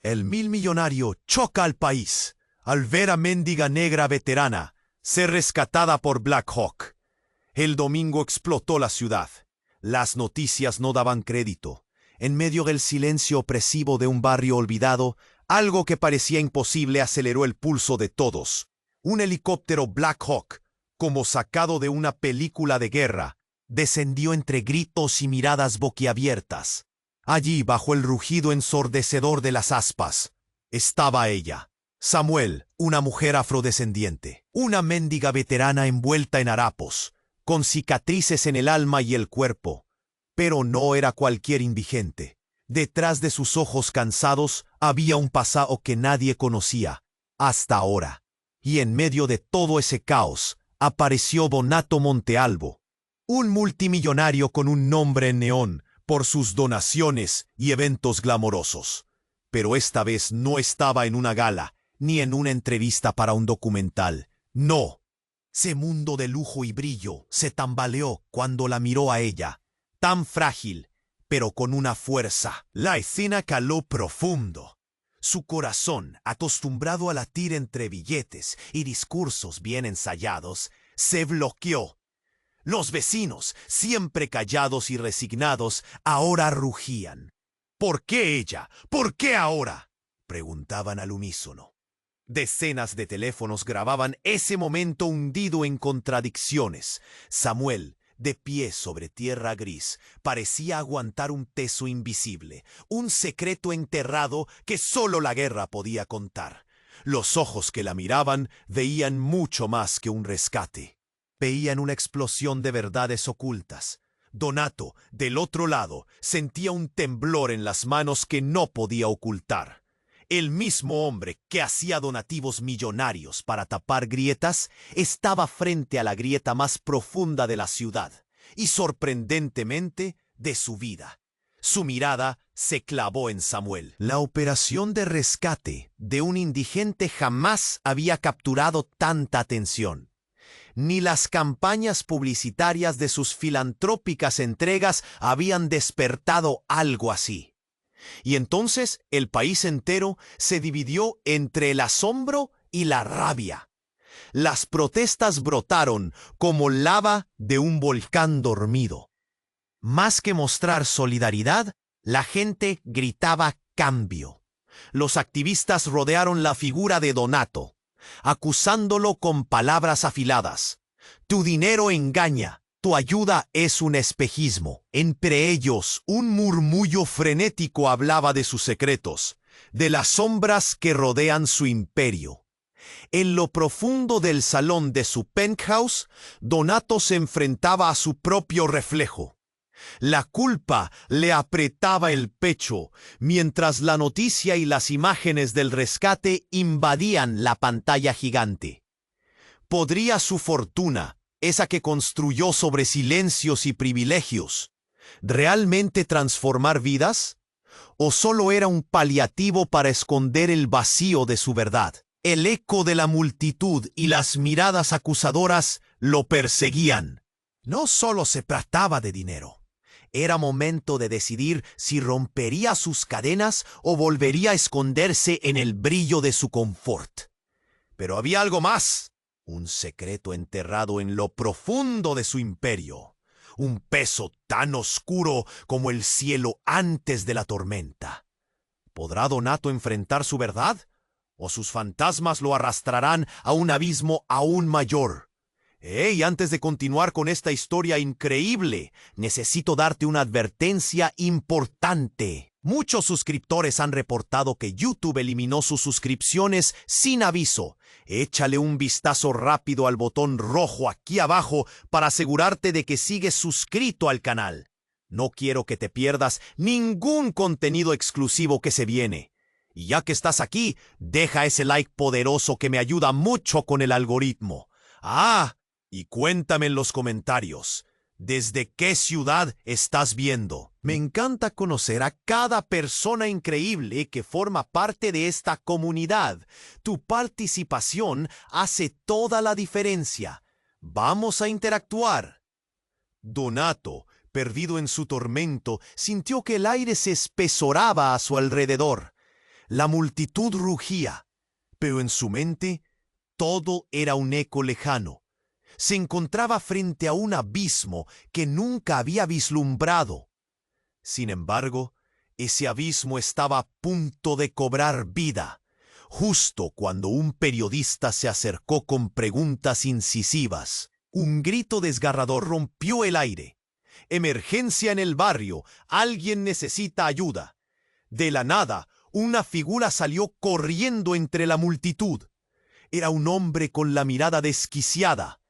El millonario choca al país al ver a mendiga negra veterana ser rescatada por Black Hawk. El domingo explotó la ciudad. Las noticias no daban crédito. En medio del silencio opresivo de un barrio olvidado, algo que parecía imposible aceleró el pulso de todos. Un helicóptero Black Hawk, como sacado de una película de guerra, descendió entre gritos y miradas boquiabiertas. Allí, bajo el rugido ensordecedor de las aspas, estaba ella, Samuel, una mujer afrodescendiente, una mendiga veterana envuelta en harapos, con cicatrices en el alma y el cuerpo. Pero no era cualquier indigente. Detrás de sus ojos cansados había un pasado que nadie conocía, hasta ahora. Y en medio de todo ese caos, apareció Donato Montealvo, un multimillonario con un nombre en neón por sus donaciones y eventos glamorosos. Pero esta vez no estaba en una gala, ni en una entrevista para un documental. No. Ese mundo de lujo y brillo se tambaleó cuando la miró a ella, tan frágil, pero con una fuerza. La escena caló profundo. Su corazón, acostumbrado a latir entre billetes y discursos bien ensayados, se bloqueó. Los vecinos, siempre callados y resignados, ahora rugían. ¿Por qué ella? ¿Por qué ahora?, preguntaban al unísono. Decenas de teléfonos grababan ese momento hundido en contradicciones. Samuel, de pie sobre tierra gris, parecía aguantar un peso invisible, un secreto enterrado que solo la guerra podía contar. Los ojos que la miraban veían mucho más que un rescate. Veían una explosión de verdades ocultas. Donato, del otro lado, sentía un temblor en las manos que no podía ocultar. El mismo hombre que hacía donativos millonarios para tapar grietas estaba frente a la grieta más profunda de la ciudad y, sorprendentemente, de su vida. Su mirada se clavó en Samuel. La operación de rescate de un indigente jamás había capturado tanta atención. Ni las campañas publicitarias de sus filantrópicas entregas habían despertado algo así. Y entonces el país entero se dividió entre el asombro y la rabia. Las protestas brotaron como lava de un volcán dormido. Más que mostrar solidaridad, la gente gritaba cambio. Los activistas rodearon la figura de Donato, acusándolo con palabras afiladas. Tu dinero engaña. Tu ayuda es un espejismo. Entre ellos, un murmullo frenético hablaba de sus secretos, de las sombras que rodean su imperio. En lo profundo del salón de su penthouse, Donato se enfrentaba a su propio reflejo. La culpa le apretaba el pecho, mientras la noticia y las imágenes del rescate invadían la pantalla gigante. ¿Podría su fortuna, esa que construyó sobre silencios y privilegios, realmente transformar vidas? ¿O solo era un paliativo para esconder el vacío de su verdad? El eco de la multitud y las miradas acusadoras lo perseguían. No solo se trataba de dinero. Era momento de decidir si rompería sus cadenas o volvería a esconderse en el brillo de su confort. Pero había algo más. Un secreto enterrado en lo profundo de su imperio. Un peso tan oscuro como el cielo antes de la tormenta. ¿Podrá Donato enfrentar su verdad? ¿O sus fantasmas lo arrastrarán a un abismo aún mayor? ¡Hey! Antes de continuar con esta historia increíble, necesito darte una advertencia importante. Muchos suscriptores han reportado que YouTube eliminó sus suscripciones sin aviso. Échale un vistazo rápido al botón rojo aquí abajo para asegurarte de que sigues suscrito al canal. No quiero que te pierdas ningún contenido exclusivo que se viene. Y ya que estás aquí, deja ese like poderoso que me ayuda mucho con el algoritmo. Y cuéntame en los comentarios, ¿desde qué ciudad estás viendo? Me encanta conocer a cada persona increíble que forma parte de esta comunidad. Tu participación hace toda la diferencia. Vamos a interactuar. Donato, perdido en su tormento, sintió que el aire se espesoraba a su alrededor. La multitud rugía, pero en su mente todo era un eco lejano. Se encontraba frente a un abismo que nunca había vislumbrado. Sin embargo, ese abismo estaba a punto de cobrar vida, justo cuando un periodista se acercó con preguntas incisivas. Un grito desgarrador rompió el aire. Emergencia en el barrio, alguien necesita ayuda. De la nada, una figura salió corriendo entre la multitud. Era un hombre con la mirada desquiciada.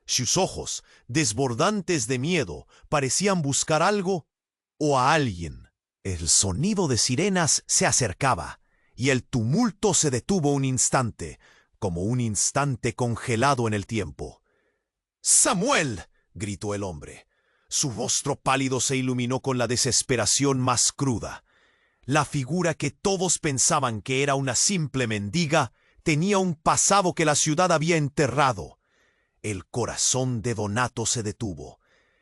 Sus ojos, desbordantes de miedo, parecían buscar algo o a alguien. El sonido de sirenas se acercaba, y el tumulto se detuvo un instante, como un instante congelado en el tiempo. ¡Samuel!, gritó el hombre. Su rostro pálido se iluminó con la desesperación más cruda. La figura que todos pensaban que era una simple mendiga tenía un pasado que la ciudad había enterrado. El corazón de Donato se detuvo.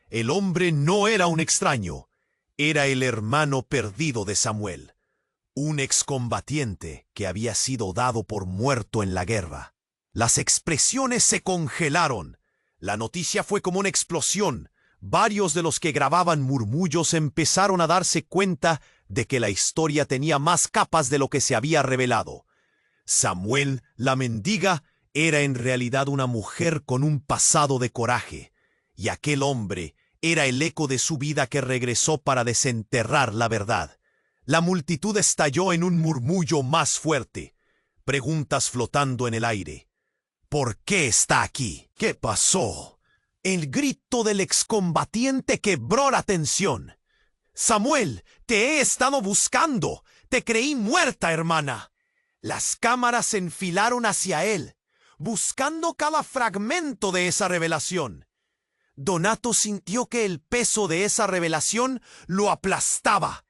El hombre no era un extraño, era el hermano perdido de Samuel, un excombatiente que había sido dado por muerto en la guerra. Las expresiones se congelaron. La noticia fue como una explosión. Varios de los que grababan murmullos empezaron a darse cuenta de que la historia tenía más capas de lo que se había revelado. Samuel, la mendiga, era en realidad una mujer con un pasado de coraje, y aquel hombre era el eco de su vida que regresó para desenterrar la verdad. La multitud estalló en un murmullo más fuerte, preguntas flotando en el aire. ¿Por qué está aquí? ¿Qué pasó? El grito del excombatiente quebró la tensión. «Samuel, te he estado buscando. Te creí muerta, hermana». Las cámaras se enfilaron hacia él, buscando cada fragmento de esa revelación. Donato sintió que el peso de esa revelación lo aplastaba.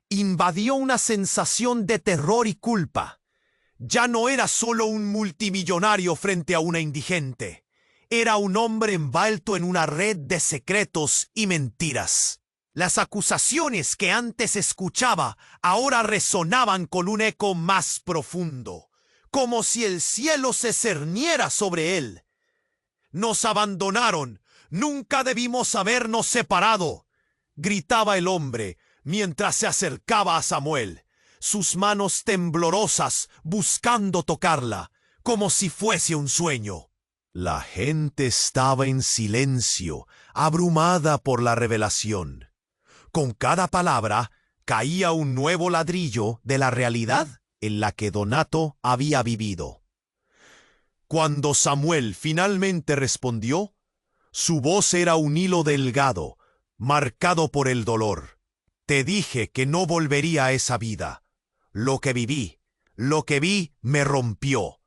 Invadió una sensación de terror y culpa. Ya no era solo un multimillonario frente a una indigente. Era un hombre envuelto en una red de secretos y mentiras. Las acusaciones que antes escuchaba ahora resonaban con un eco más profundo, como si el cielo se cerniera sobre él. «Nos abandonaron. Nunca debimos habernos separado», gritaba el hombre mientras se acercaba a Samuel, sus manos temblorosas buscando tocarla, como si fuese un sueño. La gente estaba en silencio, abrumada por la revelación. Con cada palabra caía un nuevo ladrillo de la realidad en la que Donato había vivido. Cuando Samuel finalmente respondió, su voz era un hilo delgado, marcado por el dolor. «Te dije que no volvería a esa vida. Lo que vi, me rompió».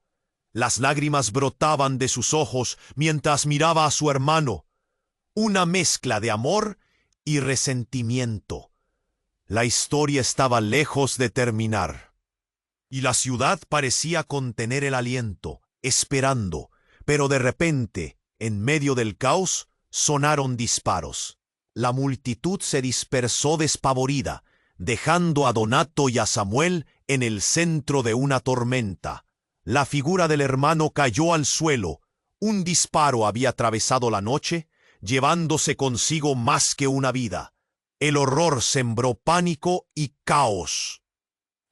Las lágrimas brotaban de sus ojos mientras miraba a su hermano. Una mezcla de amor y resentimiento. La historia estaba lejos de terminar. Y la ciudad parecía contener el aliento, esperando, pero de repente, en medio del caos, sonaron disparos. La multitud se dispersó despavorida, dejando a Donato y a Samuel en el centro de una tormenta. La figura del hermano cayó al suelo. Un disparo había atravesado la noche, llevándose consigo más que una vida. El horror sembró pánico y caos.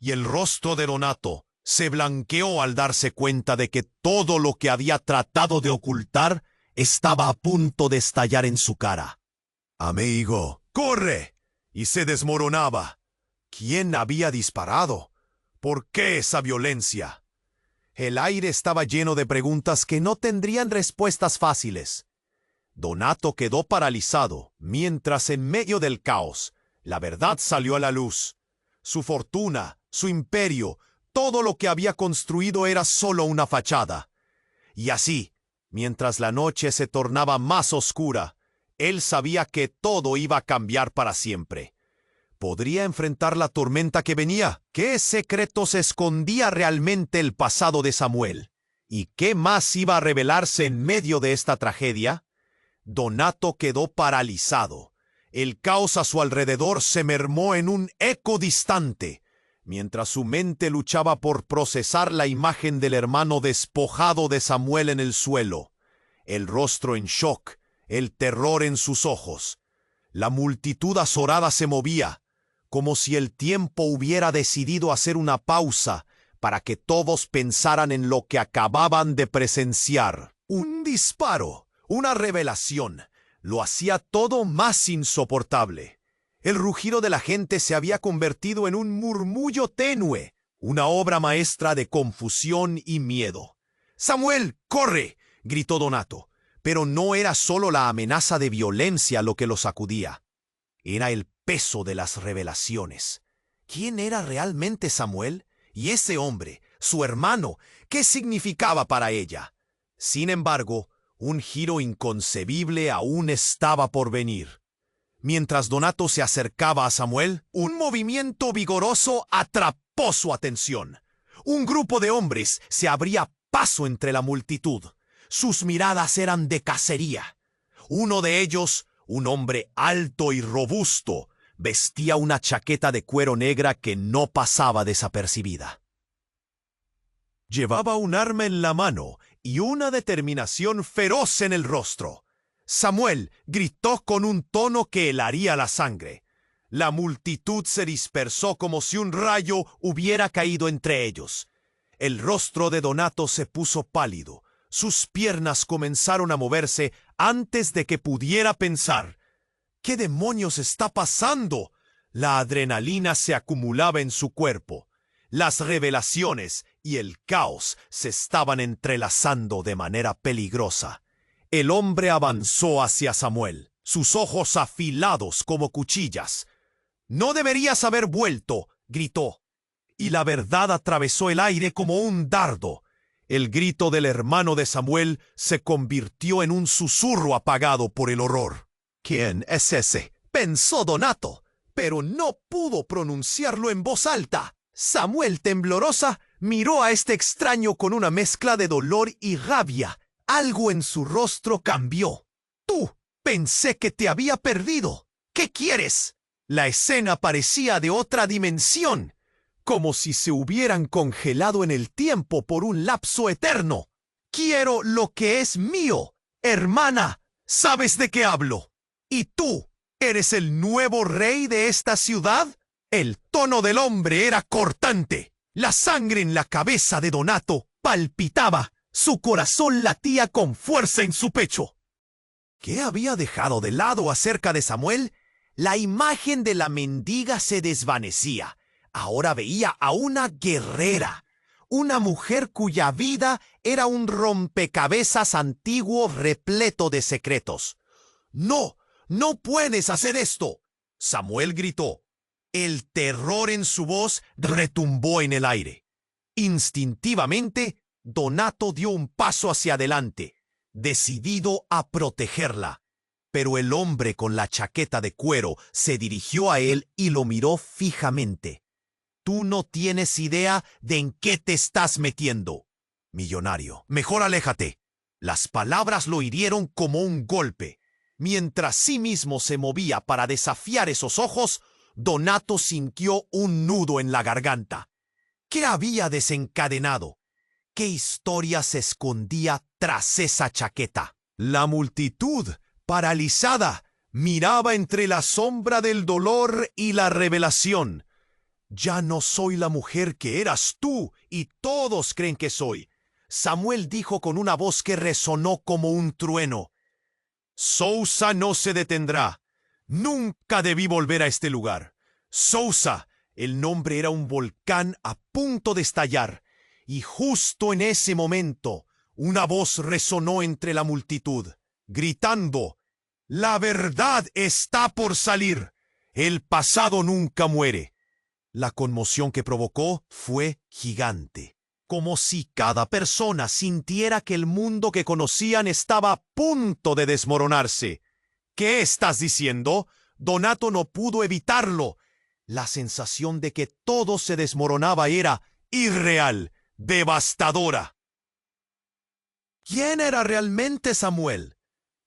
Y el rostro de Donato se blanqueó al darse cuenta de que todo lo que había tratado de ocultar estaba a punto de estallar en su cara. «Amigo, corre», y se desmoronaba. ¿Quién había disparado? ¿Por qué esa violencia? El aire estaba lleno de preguntas que no tendrían respuestas fáciles. Donato quedó paralizado, mientras en medio del caos, la verdad salió a la luz. Su fortuna, su imperio, todo lo que había construido era solo una fachada. Y así, mientras la noche se tornaba más oscura, él sabía que todo iba a cambiar para siempre. ¿Podría enfrentar la tormenta que venía? ¿Qué secretos escondía realmente el pasado de Samuel? ¿Y qué más iba a revelarse en medio de esta tragedia? Donato quedó paralizado. El caos a su alrededor se mermó en un eco distante. Mientras su mente luchaba por procesar la imagen del hermano despojado de Samuel en el suelo, el rostro en shock, el terror en sus ojos, la multitud azorada se movía, como si el tiempo hubiera decidido hacer una pausa para que todos pensaran en lo que acababan de presenciar. Un disparo, una revelación, lo hacía todo más insoportable. El rugido de la gente se había convertido en un murmullo tenue, una obra maestra de confusión y miedo. «¡Samuel, corre!», gritó Donato, pero no era solo la amenaza de violencia lo que lo sacudía. Era el peso de las revelaciones. ¿Quién era realmente Samuel? Y ese hombre, su hermano, ¿qué significaba para ella? Sin embargo, un giro inconcebible aún estaba por venir. Mientras Donato se acercaba a Samuel, un movimiento vigoroso atrapó su atención. Un grupo de hombres se abría paso entre la multitud. Sus miradas eran de cacería. Uno de ellos, un hombre alto y robusto, vestía una chaqueta de cuero negra que no pasaba desapercibida. Llevaba un arma en la mano y una determinación feroz en el rostro. Samuel gritó con un tono que helaría la sangre. La multitud se dispersó como si un rayo hubiera caído entre ellos. El rostro de Donato se puso pálido. Sus piernas comenzaron a moverse antes de que pudiera pensar. ¿Qué demonios está pasando? La adrenalina se acumulaba en su cuerpo. Las revelaciones y el caos se estaban entrelazando de manera peligrosa. El hombre avanzó hacia Samuel, sus ojos afilados como cuchillas. «No deberías haber vuelto», gritó. Y la verdad atravesó el aire como un dardo. El grito del hermano de Samuel se convirtió en un susurro apagado por el horror. «¿Quién es ese?», pensó Donato, pero no pudo pronunciarlo en voz alta. Samuel, temblorosa, miró a este extraño con una mezcla de dolor y rabia. Algo en su rostro cambió. «Tú, pensé que te había perdido. ¿Qué quieres?». La escena parecía de otra dimensión, como si se hubieran congelado en el tiempo por un lapso eterno. «Quiero lo que es mío, hermana. ¿Sabes de qué hablo? ¿Y tú, eres el nuevo rey de esta ciudad?». El tono del hombre era cortante. La sangre en la cabeza de Donato palpitaba. Su corazón latía con fuerza en su pecho. ¿Qué había dejado de lado acerca de Samuel? La imagen de la mendiga se desvanecía. Ahora veía a una guerrera, una mujer cuya vida era un rompecabezas antiguo repleto de secretos. «¡No! ¡No puedes hacer esto!», Samuel gritó. El terror en su voz retumbó en el aire. Instintivamente, Donato dio un paso hacia adelante, decidido a protegerla. Pero el hombre con la chaqueta de cuero se dirigió a él y lo miró fijamente. «Tú no tienes idea de en qué te estás metiendo, millonario. Mejor aléjate». Las palabras lo hirieron como un golpe. Mientras sí mismo se movía para desafiar esos ojos, Donato sintió un nudo en la garganta. ¿Qué había desencadenado? ¿Qué historia se escondía tras esa chaqueta? La multitud, paralizada, miraba entre la sombra del dolor y la revelación. «Ya no soy la mujer que eras tú, y todos creen que soy», Samuel dijo con una voz que resonó como un trueno. «Sousa no se detendrá. Nunca debí volver a este lugar. Sousa», el nombre era un volcán a punto de estallar. Y justo en ese momento, una voz resonó entre la multitud, gritando: «La verdad está por salir. El pasado nunca muere». La conmoción que provocó fue gigante, como si cada persona sintiera que el mundo que conocían estaba a punto de desmoronarse. «¿Qué estás diciendo?». Donato no pudo evitarlo. La sensación de que todo se desmoronaba era irreal, devastadora. ¿Quién era realmente Samuel?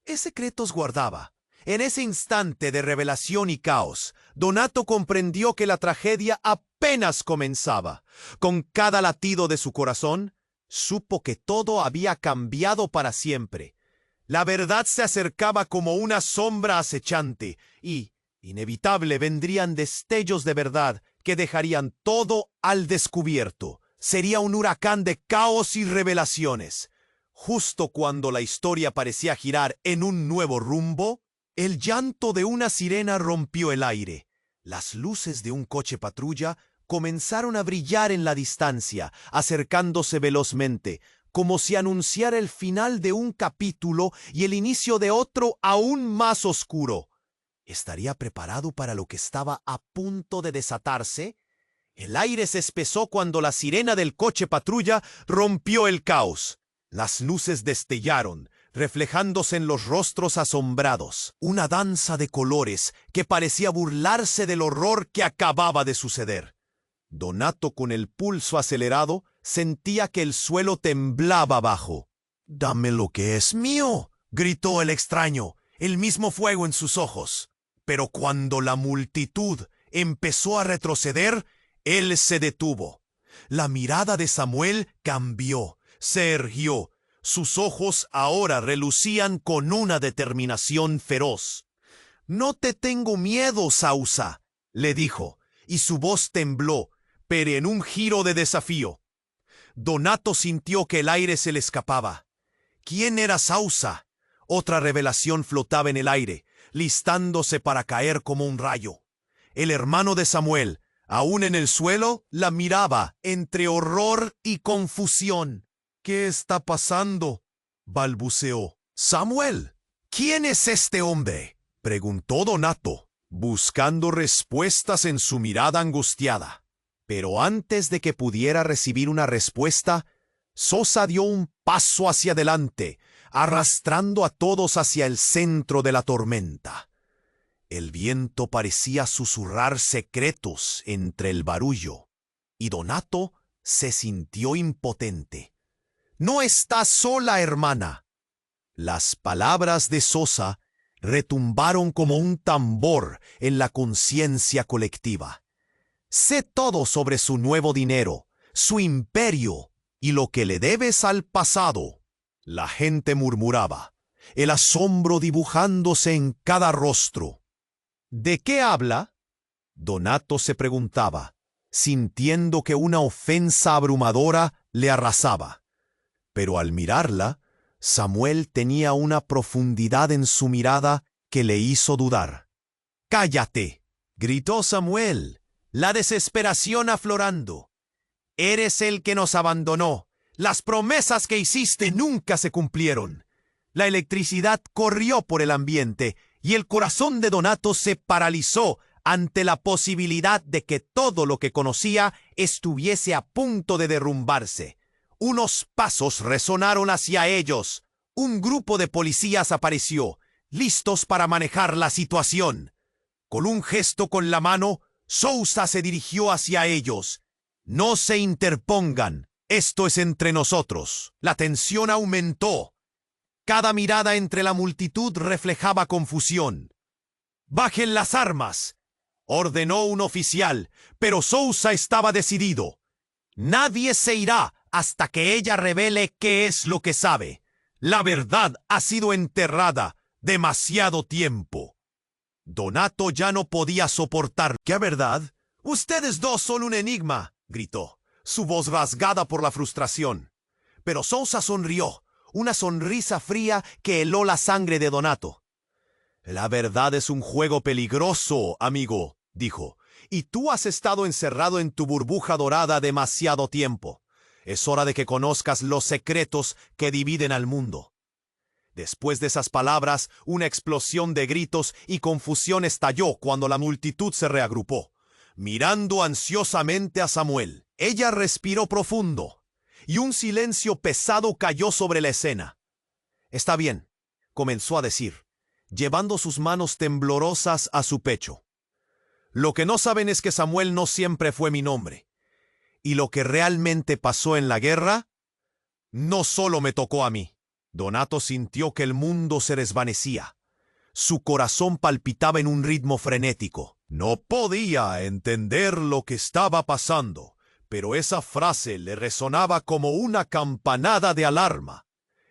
¿Qué secretos guardaba? En ese instante de revelación y caos, Donato comprendió que la tragedia apenas comenzaba. Con cada latido de su corazón, supo que todo había cambiado para siempre. La verdad se acercaba como una sombra acechante y, inevitable, vendrían destellos de verdad que dejarían todo al descubierto. Sería un huracán de caos y revelaciones. Justo cuando la historia parecía girar en un nuevo rumbo, el llanto de una sirena rompió el aire. Las luces de un coche patrulla comenzaron a brillar en la distancia, acercándose velozmente, como si anunciara el final de un capítulo y el inicio de otro aún más oscuro. ¿Estaría preparado para lo que estaba a punto de desatarse? El aire se espesó cuando la sirena del coche patrulla rompió el caos. Las luces destellaron, reflejándose en los rostros asombrados. Una danza de colores que parecía burlarse del horror que acababa de suceder. Donato, con el pulso acelerado, sentía que el suelo temblaba abajo. «¡Dame lo que es mío!», gritó el extraño, el mismo fuego en sus ojos. Pero cuando la multitud empezó a retroceder, él se detuvo. La mirada de Samuel cambió, se erguió. Sus ojos ahora relucían con una determinación feroz. «No te tengo miedo, Sausa», le dijo, y su voz tembló, pero en un giro de desafío. Donato sintió que el aire se le escapaba. ¿Quién era Sausa? Otra revelación flotaba en el aire, listándose para caer como un rayo. El hermano de Samuel, aún en el suelo, la miraba entre horror y confusión. «¿Qué está pasando?», balbuceó. «Samuel, ¿quién es este hombre?», preguntó Donato, buscando respuestas en su mirada angustiada. Pero antes de que pudiera recibir una respuesta, Sosa dio un paso hacia adelante, arrastrando a todos hacia el centro de la tormenta. El viento parecía susurrar secretos entre el barullo, y Donato se sintió impotente. «No estás sola, hermana». Las palabras de Sosa retumbaron como un tambor en la conciencia colectiva. «Sé todo sobre su nuevo dinero, su imperio y lo que le debes al pasado». La gente murmuraba, el asombro dibujándose en cada rostro. «¿De qué habla?», Donato se preguntaba, sintiendo que una ofensa abrumadora le arrasaba. Pero al mirarla, Samuel tenía una profundidad en su mirada que le hizo dudar. «¡Cállate!», gritó Samuel, la desesperación aflorando. «Eres el que nos abandonó. Las promesas que hiciste nunca se cumplieron». La electricidad corrió por el ambiente y el corazón de Donato se paralizó ante la posibilidad de que todo lo que conocía estuviese a punto de derrumbarse. Unos pasos resonaron hacia ellos. Un grupo de policías apareció, listos para manejar la situación. Con un gesto con la mano, Sousa se dirigió hacia ellos. «No se interpongan, esto es entre nosotros». La tensión aumentó. Cada mirada entre la multitud reflejaba confusión. «Bajen las armas», ordenó un oficial, pero Sousa estaba decidido. «Nadie se irá hasta que ella revele qué es lo que sabe. La verdad ha sido enterrada demasiado tiempo». Donato ya no podía soportar. «¿Qué verdad? Ustedes dos son un enigma», gritó, su voz rasgada por la frustración. Pero Sousa sonrió, una sonrisa fría que heló la sangre de Donato. «La verdad es un juego peligroso, amigo», dijo, «y tú has estado encerrado en tu burbuja dorada demasiado tiempo. Es hora de que conozcas los secretos que dividen al mundo». Después de esas palabras, una explosión de gritos y confusión estalló cuando la multitud se reagrupó, mirando ansiosamente a Samuel. Ella respiró profundo, y un silencio pesado cayó sobre la escena. «Está bien», comenzó a decir, llevando sus manos temblorosas a su pecho. «Lo que no saben es que Samuel no siempre fue mi nombre. Y lo que realmente pasó en la guerra no solo me tocó a mí». Donato sintió que el mundo se desvanecía. Su corazón palpitaba en un ritmo frenético. No podía entender lo que estaba pasando, pero esa frase le resonaba como una campanada de alarma.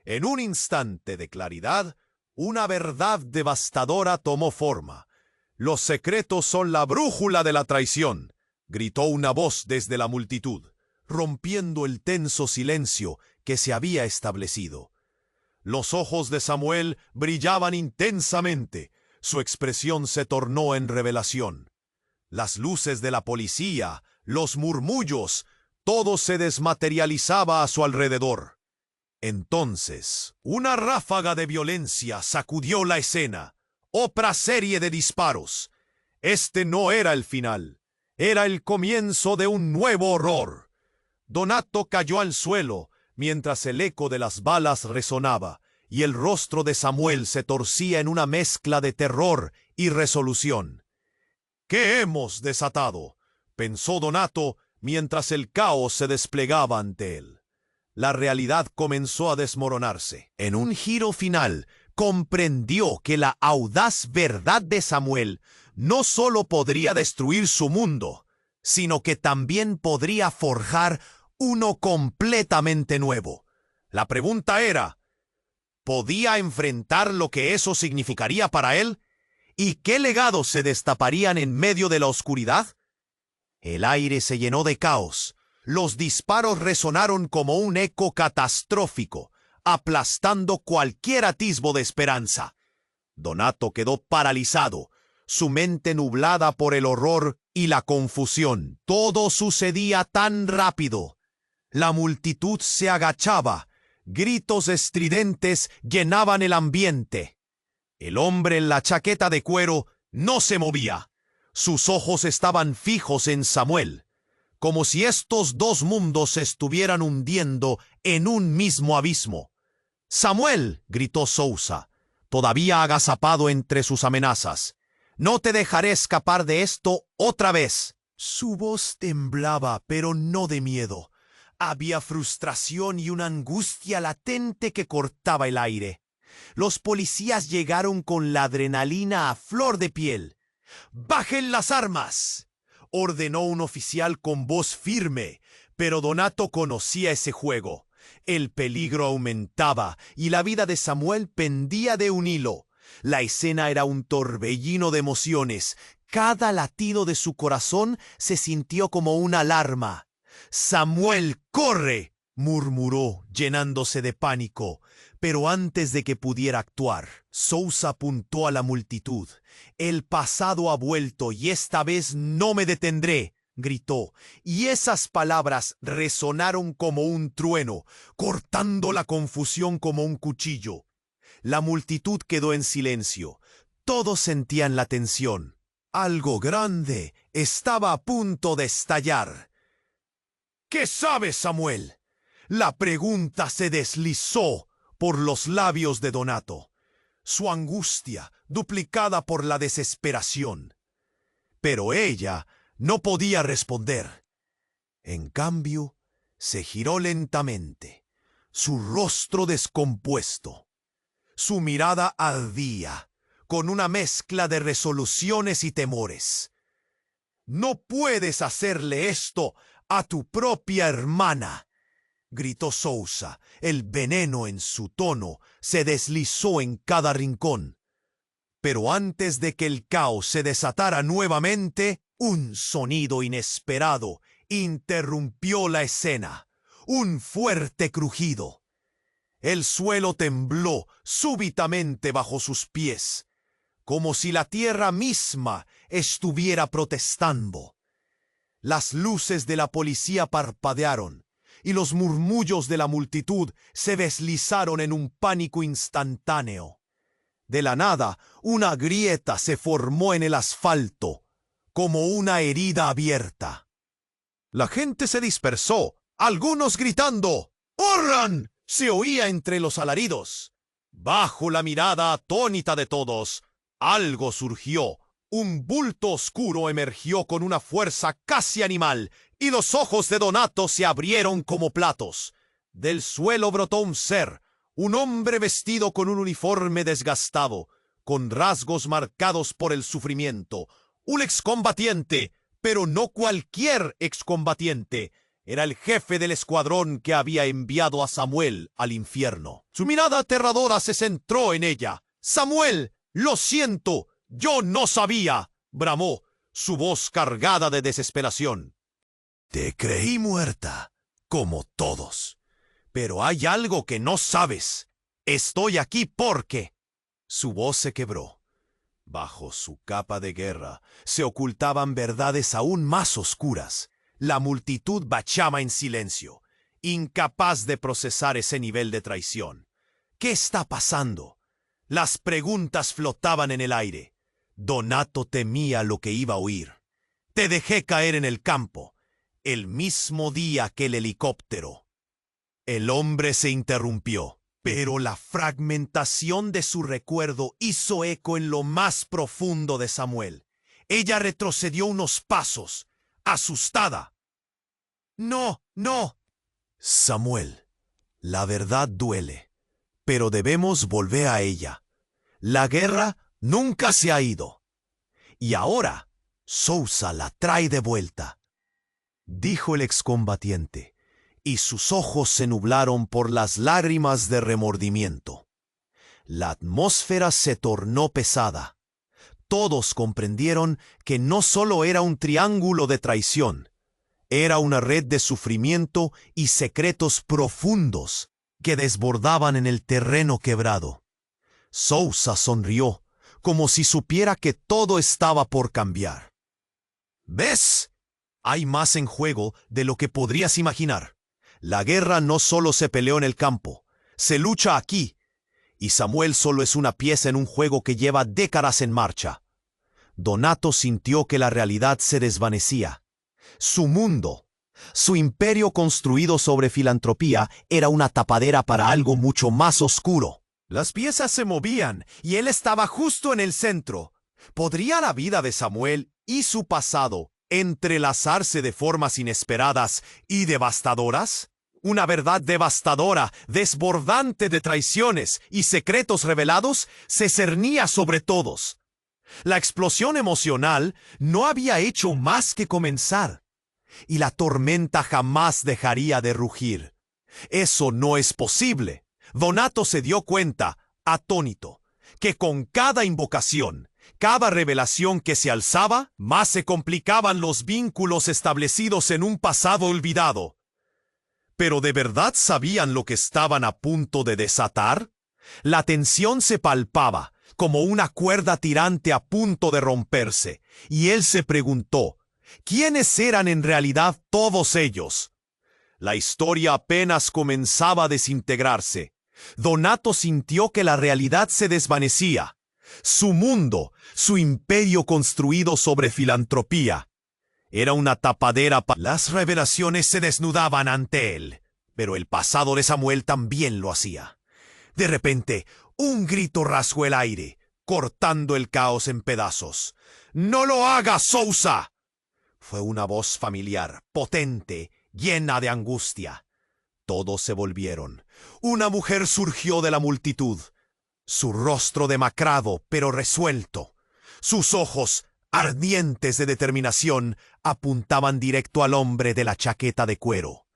En un instante de claridad, una verdad devastadora tomó forma. «Los secretos son la brújula de la traición», gritó una voz desde la multitud, rompiendo el tenso silencio que se había establecido. Los ojos de Samuel brillaban intensamente. Su expresión se tornó en revelación. Las luces de la policía, los murmullos, todo se desmaterializaba a su alrededor. Entonces, una ráfaga de violencia sacudió la escena. Otra serie de disparos. Este no era el final. Era el comienzo de un nuevo horror. Donato cayó al suelo, mientras el eco de las balas resonaba, y el rostro de Samuel se torcía en una mezcla de terror y resolución. «¿Qué hemos desatado?», pensó Donato, mientras el caos se desplegaba ante él. La realidad comenzó a desmoronarse. En un giro final, comprendió que la audaz verdad de Samuel no solo podría destruir su mundo, sino que también podría forjar uno completamente nuevo. La pregunta era, ¿podía enfrentar lo que eso significaría para él? ¿Y qué legados se destaparían en medio de la oscuridad? El aire se llenó de caos. Los disparos resonaron como un eco catastrófico, aplastando cualquier atisbo de esperanza. Donato quedó paralizado, su mente nublada por el horror y la confusión. Todo sucedía tan rápido. La multitud se agachaba. Gritos estridentes llenaban el ambiente. El hombre en la chaqueta de cuero no se movía. Sus ojos estaban fijos en Samuel, como si estos dos mundos se estuvieran hundiendo en un mismo abismo. «¡Samuel!», gritó Sousa, todavía agazapado entre sus amenazas. «No te dejaré escapar de esto otra vez». Su voz temblaba, pero no de miedo. Había frustración y una angustia latente que cortaba el aire. Los policías llegaron con la adrenalina a flor de piel. «¡Bajen las armas!», ordenó un oficial con voz firme, pero Donato conocía ese juego. El peligro aumentaba y la vida de Samuel pendía de un hilo. La escena era un torbellino de emociones. Cada latido de su corazón se sintió como una alarma. «¡Samuel, corre!», murmuró, llenándose de pánico. Pero antes de que pudiera actuar, Sousa apuntó a la multitud. «El pasado ha vuelto y esta vez no me detendré», gritó, y esas palabras resonaron como un trueno, cortando la confusión como un cuchillo. La multitud quedó en silencio. Todos sentían la tensión. Algo grande estaba a punto de estallar. «¿Qué sabes, Samuel?», la pregunta se deslizó por los labios de Donato, su angustia duplicada por la desesperación. Pero ella no podía responder. En cambio, se giró lentamente, su rostro descompuesto. Su mirada ardía, con una mezcla de resoluciones y temores. «No puedes hacerle esto a tu propia hermana», gritó Sousa. El veneno en su tono se deslizó en cada rincón. Pero antes de que el caos se desatara nuevamente, un sonido inesperado interrumpió la escena. Un fuerte crujido. El suelo tembló súbitamente bajo sus pies, como si la tierra misma estuviera protestando. Las luces de la policía parpadearon y los murmullos de la multitud se deslizaron en un pánico instantáneo. De la nada, una grieta se formó en el asfalto, como una herida abierta. La gente se dispersó, algunos gritando «¡Corran!», se oía entre los alaridos. Bajo la mirada atónita de todos, algo surgió. Un bulto oscuro emergió con una fuerza casi animal, y los ojos de Donato se abrieron como platos. Del suelo brotó un ser, un hombre vestido con un uniforme desgastado, con rasgos marcados por el sufrimiento. Un excombatiente, pero no cualquier excombatiente. Era el jefe del escuadrón que había enviado a Samuel al infierno. Su mirada aterradora se centró en ella. «Samuel, lo siento, yo no sabía», bramó, su voz cargada de desesperación. «Te creí muerta, como todos. Pero hay algo que no sabes. Estoy aquí porque...» Su voz se quebró. Bajo su capa de guerra se ocultaban verdades aún más oscuras. La multitud bachaba en silencio, incapaz de procesar ese nivel de traición. ¿Qué está pasando? Las preguntas flotaban en el aire. Donato temía lo que iba a oír. «Te dejé caer en el campo, el mismo día que el helicóptero». El hombre se interrumpió, pero la fragmentación de su recuerdo hizo eco en lo más profundo de Samuel. Ella retrocedió unos pasos, asustada. «No, no». «Samuel, la verdad duele, pero debemos volver a ella. La guerra nunca se ha ido. Y ahora Sousa la trae de vuelta», dijo el excombatiente, y sus ojos se nublaron por las lágrimas de remordimiento. La atmósfera se tornó pesada. Todos comprendieron que no solo era un triángulo de traición, era una red de sufrimiento y secretos profundos que desbordaban en el terreno quebrado. Sousa sonrió, como si supiera que todo estaba por cambiar. «¿Ves? Hay más en juego de lo que podrías imaginar. La guerra no solo se peleó en el campo, se lucha aquí, y Samuel solo es una pieza en un juego que lleva décadas en marcha». Donato sintió que la realidad se desvanecía. Su mundo, su imperio construido sobre filantropía, era una tapadera para algo mucho más oscuro. Las piezas se movían y él estaba justo en el centro. ¿Podría la vida de Samuel y su pasado entrelazarse de formas inesperadas y devastadoras? Una verdad devastadora, desbordante de traiciones y secretos revelados, se cernía sobre todos. La explosión emocional no había hecho más que comenzar, y la tormenta jamás dejaría de rugir. Eso no es posible. Donato se dio cuenta, atónito, que con cada invocación, cada revelación que se alzaba, más se complicaban los vínculos establecidos en un pasado olvidado. ¿Pero de verdad sabían lo que estaban a punto de desatar? La tensión se palpaba, como una cuerda tirante a punto de romperse, y él se preguntó, ¿quiénes eran en realidad todos ellos? La historia apenas comenzaba a desintegrarse. Donato sintió que la realidad se desvanecía. Su mundo, su imperio construido sobre filantropía, era una tapadera para... Las revelaciones se desnudaban ante él, pero el pasado de Samuel también lo hacía. De repente, un grito rasgó el aire, cortando el caos en pedazos. «¡No lo hagas, Sousa!» Fue una voz familiar, potente, llena de angustia. Todos se volvieron. Una mujer surgió de la multitud. Su rostro demacrado, pero resuelto. Sus ojos, ardientes de determinación, apuntaban directo al hombre de la chaqueta de cuero.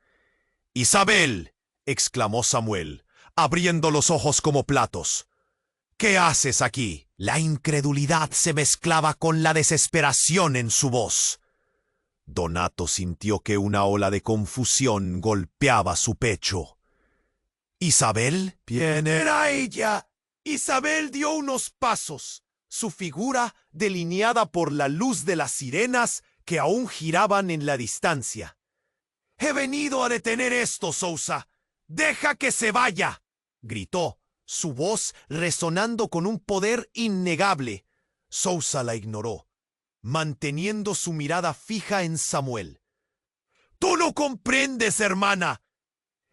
«¡Isabel!», exclamó Samuel, abriendo los ojos como platos. «¿Qué haces aquí?». La incredulidad se mezclaba con la desesperación en su voz. Donato sintió que una ola de confusión golpeaba su pecho. «¿Isabel?». «¿Quién era ella?». Isabel dio unos pasos, su figura delineada por la luz de las sirenas que aún giraban en la distancia. «He venido a detener esto, Sousa. ¡Deja que se vaya!», gritó, su voz resonando con un poder innegable. Sousa la ignoró, manteniendo su mirada fija en Samuel. «Tú no comprendes, hermana.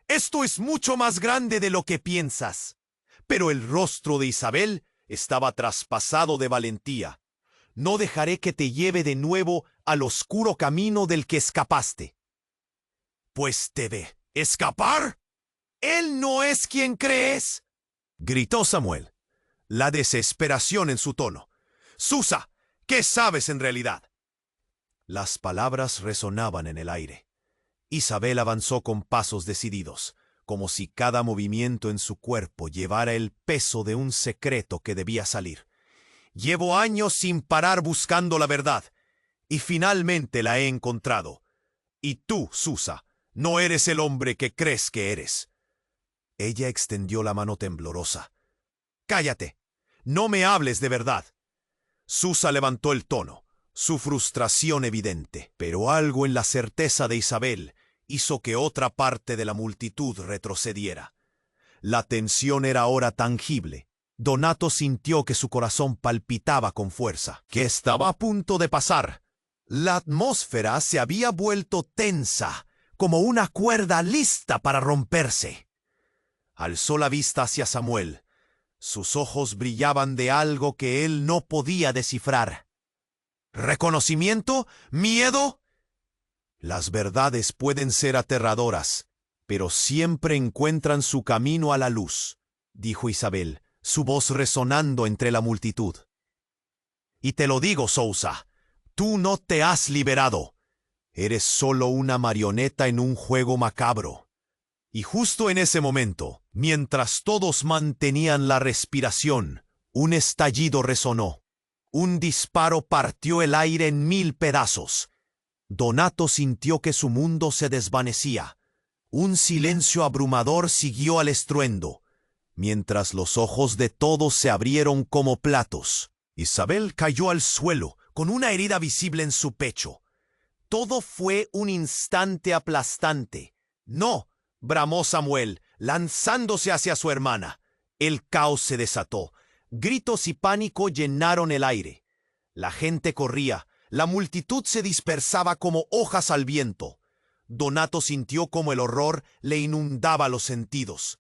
Esto es mucho más grande de lo que piensas». Pero el rostro de Isabel estaba traspasado de valentía. «No dejaré que te lleve de nuevo al oscuro camino del que escapaste». «Pues te ve. ¿Escapar? Él no es quien crees», gritó Samuel. la desesperación en su tono. «Susa, ¿qué sabes en realidad?» Las palabras resonaban en el aire. Isabel avanzó con pasos decididos, como si cada movimiento en su cuerpo llevara el peso de un secreto que debía salir. «Llevo años sin parar buscando la verdad, y finalmente la he encontrado. Y tú, Susa, no eres el hombre que crees que eres». Ella extendió la mano temblorosa. «Cállate. No me hables de verdad». Susa levantó el tono, su frustración evidente, pero algo en la certeza de Isabel hizo que otra parte de la multitud retrocediera. La tensión era ahora tangible. Donato sintió que su corazón palpitaba con fuerza. ¿Qué estaba a punto de pasar? La atmósfera se había vuelto tensa, como una cuerda lista para romperse. Alzó la vista hacia Samuel. Sus ojos brillaban de algo que él no podía descifrar. ¿Reconocimiento? ¿Miedo? Las verdades pueden ser aterradoras, pero siempre encuentran su camino a la luz, dijo Isabel, su voz resonando entre la multitud. Y te lo digo, Sousa, tú no te has liberado. Eres solo una marioneta en un juego macabro. Y justo en ese momento, mientras todos mantenían la respiración, un estallido resonó. Un disparo partió el aire en 1000 pedazos. Donato sintió que su mundo se desvanecía. Un silencio abrumador siguió al estruendo, mientras los ojos de todos se abrieron como platos. Isabel cayó al suelo, con una herida visible en su pecho. Todo fue un instante aplastante. «No», bramó Samuel, lanzándose hacia su hermana. El caos se desató. Gritos y pánico llenaron el aire. La gente corría. La multitud se dispersaba como hojas al viento. Donato sintió como el horror le inundaba los sentidos.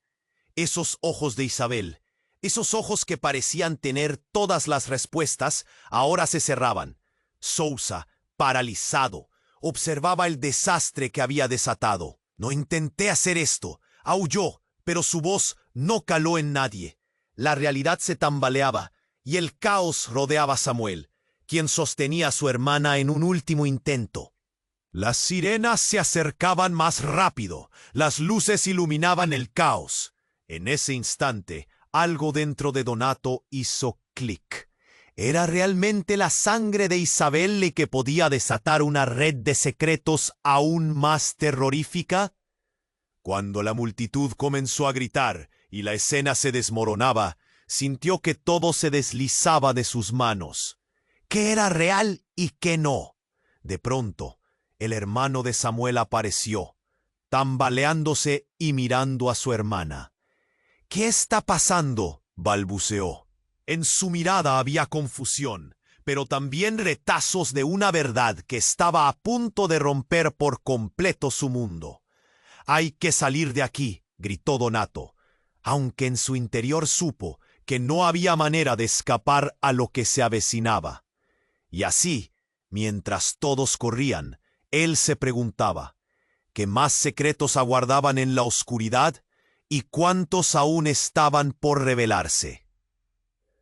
Esos ojos de Isabel, esos ojos que parecían tener todas las respuestas, ahora se cerraban. Sousa, paralizado, observaba el desastre que había desatado. «No intenté hacer esto», aulló, pero su voz no caló en nadie. La realidad se tambaleaba, y el caos rodeaba a Samuel, quien sostenía a su hermana en un último intento. Las sirenas se acercaban más rápido, las luces iluminaban el caos. En ese instante, algo dentro de Donato hizo clic. ¿Era realmente la sangre de Isabel la que podía desatar una red de secretos aún más terrorífica? Cuando la multitud comenzó a gritar y la escena se desmoronaba, sintió que todo se deslizaba de sus manos. ¿Qué era real y qué no? De pronto, el hermano de Samuel apareció, tambaleándose y mirando a su hermana. «¿Qué está pasando?», balbuceó. En su mirada había confusión, pero también retazos de una verdad que estaba a punto de romper por completo su mundo. «Hay que salir de aquí», gritó Donato, aunque en su interior supo que no había manera de escapar a lo que se avecinaba. Y así, mientras todos corrían, él se preguntaba, ¿qué más secretos aguardaban en la oscuridad y cuántos aún estaban por revelarse?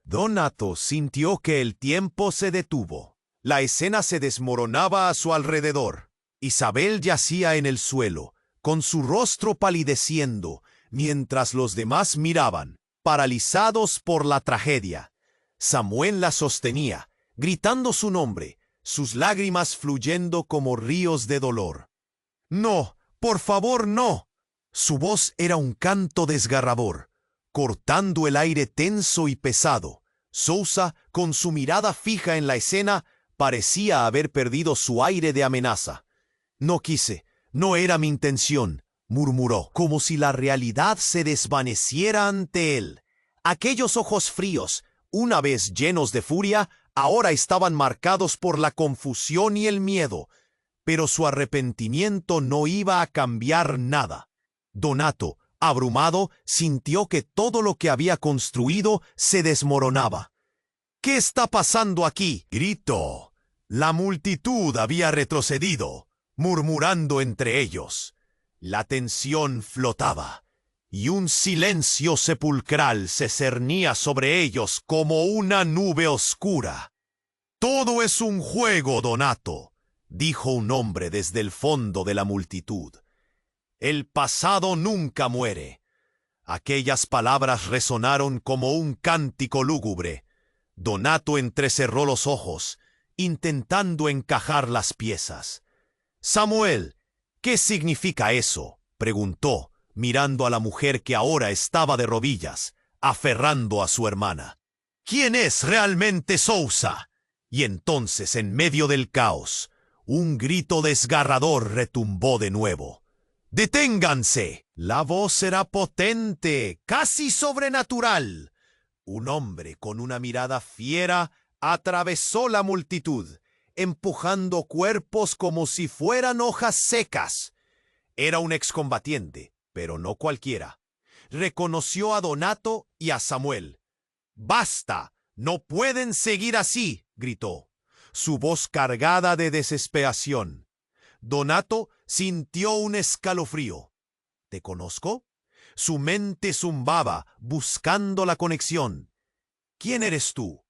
Donato sintió que el tiempo se detuvo. La escena se desmoronaba a su alrededor. Isabel yacía en el suelo, con su rostro palideciendo, mientras los demás miraban, paralizados por la tragedia. Samuel la sostenía, gritando su nombre, sus lágrimas fluyendo como ríos de dolor. «No, por favor, no». Su voz era un canto desgarrador, cortando el aire tenso y pesado. Sousa, con su mirada fija en la escena, parecía haber perdido su aire de amenaza. «No quise, no era mi intención», murmuró, como si la realidad se desvaneciera ante él. Aquellos ojos fríos, una vez llenos de furia, ahora estaban marcados por la confusión y el miedo, pero su arrepentimiento no iba a cambiar nada. Donato, abrumado, sintió que todo lo que había construido se desmoronaba. «¿Qué está pasando aquí?», gritó. La multitud había retrocedido, murmurando entre ellos. La tensión flotaba, y un silencio sepulcral se cernía sobre ellos como una nube oscura. «Todo es un juego, Donato», dijo un hombre desde el fondo de la multitud. «El pasado nunca muere». Aquellas palabras resonaron como un cántico lúgubre. Donato entrecerró los ojos, intentando encajar las piezas. «Samuel, ¿qué significa eso?», preguntó, mirando a la mujer que ahora estaba de rodillas, aferrando a su hermana. «¿Quién es realmente Sousa?». Y entonces, en medio del caos, un grito desgarrador retumbó de nuevo. «¡Deténganse!». La voz era potente, casi sobrenatural. Un hombre con una mirada fiera atravesó la multitud, empujando cuerpos como si fueran hojas secas. Era un excombatiente, pero no cualquiera. Reconoció a Donato y a Samuel. «¡Basta! ¡No pueden seguir así!», gritó, su voz cargada de desesperación. Donato sintió un escalofrío. «¿Te conozco?». Su mente zumbaba, buscando la conexión. «¿Quién eres tú?».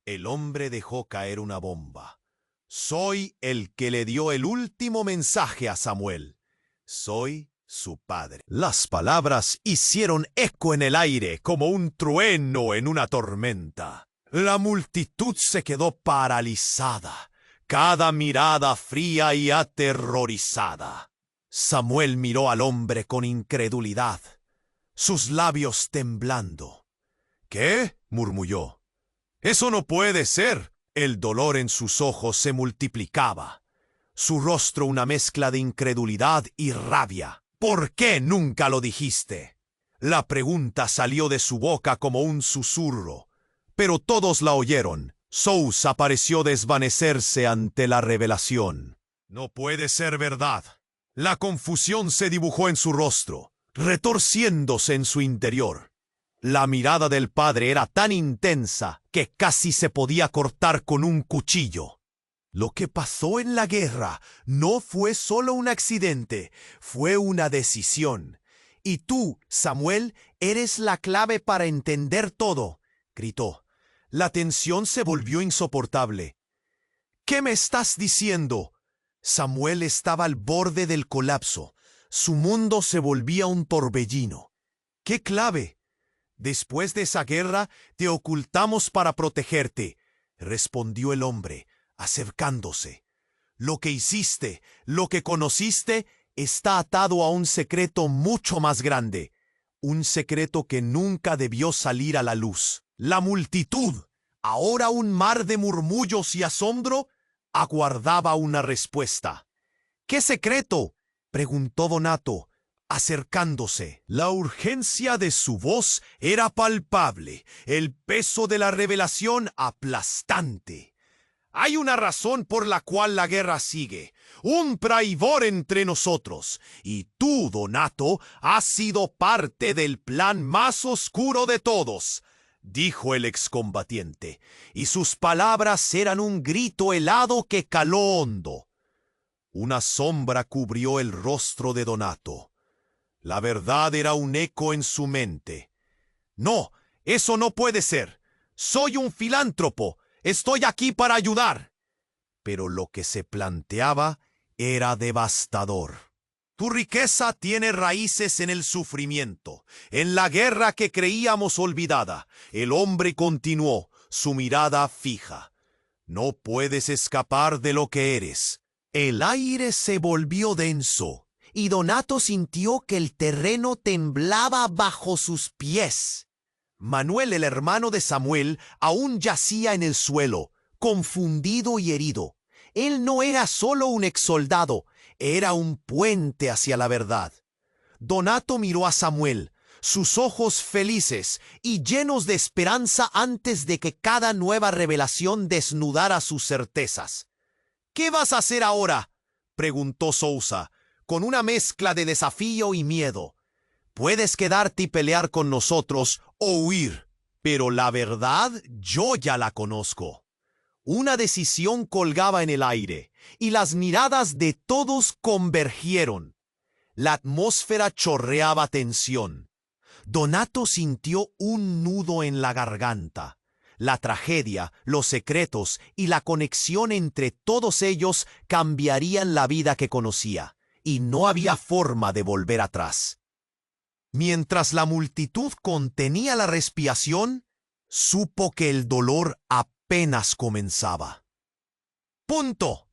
El hombre dejó caer una bomba. «Soy el que le dio el último mensaje a Samuel. Soy su padre». Las palabras hicieron eco en el aire como un trueno en una tormenta. La multitud se quedó paralizada, cada mirada fría y aterrorizada. Samuel miró al hombre con incredulidad, sus labios temblando. «¿Qué?», murmulló. «Eso no puede ser». El dolor en sus ojos se multiplicaba, su rostro una mezcla de incredulidad y rabia. «¿Por qué nunca lo dijiste?». La pregunta salió de su boca como un susurro, pero todos la oyeron. Sousa pareció desvanecerse ante la revelación. «No puede ser verdad». La confusión se dibujó en su rostro, retorciéndose en su interior. La mirada del padre era tan intensa que casi se podía cortar con un cuchillo. «Lo que pasó en la guerra no fue solo un accidente, fue una decisión. Y tú, Samuel, eres la clave para entender todo», gritó. La tensión se volvió insoportable. «¿Qué me estás diciendo?». Samuel estaba al borde del colapso. Su mundo se volvía un torbellino. «¿Qué clave?». «Después de esa guerra te ocultamos para protegerte», respondió el hombre, acercándose. «Lo que hiciste, lo que conociste, está atado a un secreto mucho más grande, un secreto que nunca debió salir a la luz». La multitud, ahora un mar de murmullos y asombro, aguardaba una respuesta. «¿Qué secreto?», preguntó Donato, acercándose. La urgencia de su voz era palpable, el peso de la revelación aplastante. «Hay una razón por la cual la guerra sigue, un traidor entre nosotros, y tú, Donato, has sido parte del plan más oscuro de todos», dijo el excombatiente, y sus palabras eran un grito helado que caló hondo. Una sombra cubrió el rostro de Donato. La verdad era un eco en su mente. «No, eso no puede ser. Soy un filántropo. Estoy aquí para ayudar». Pero lo que se planteaba era devastador. «Tu riqueza tiene raíces en el sufrimiento, en la guerra que creíamos olvidada». El hombre continuó, su mirada fija. «No puedes escapar de lo que eres». El aire se volvió denso, y Donato sintió que el terreno temblaba bajo sus pies. Manuel, el hermano de Samuel, aún yacía en el suelo, confundido y herido. Él no era solo un exsoldado, era un puente hacia la verdad. Donato miró a Samuel, sus ojos felices y llenos de esperanza antes de que cada nueva revelación desnudara sus certezas. «¿Qué vas a hacer ahora?», preguntó Sousa, con una mezcla de desafío y miedo. «Puedes quedarte y pelear con nosotros o huir, pero la verdad yo ya la conozco». Una decisión colgaba en el aire, y las miradas de todos convergieron. La atmósfera chorreaba tensión. Donato sintió un nudo en la garganta. La tragedia, los secretos y la conexión entre todos ellos cambiarían la vida que conocía, y no había forma de volver atrás. Mientras la multitud contenía la respiración, supo que el dolor apenas comenzaba. ¡Punto!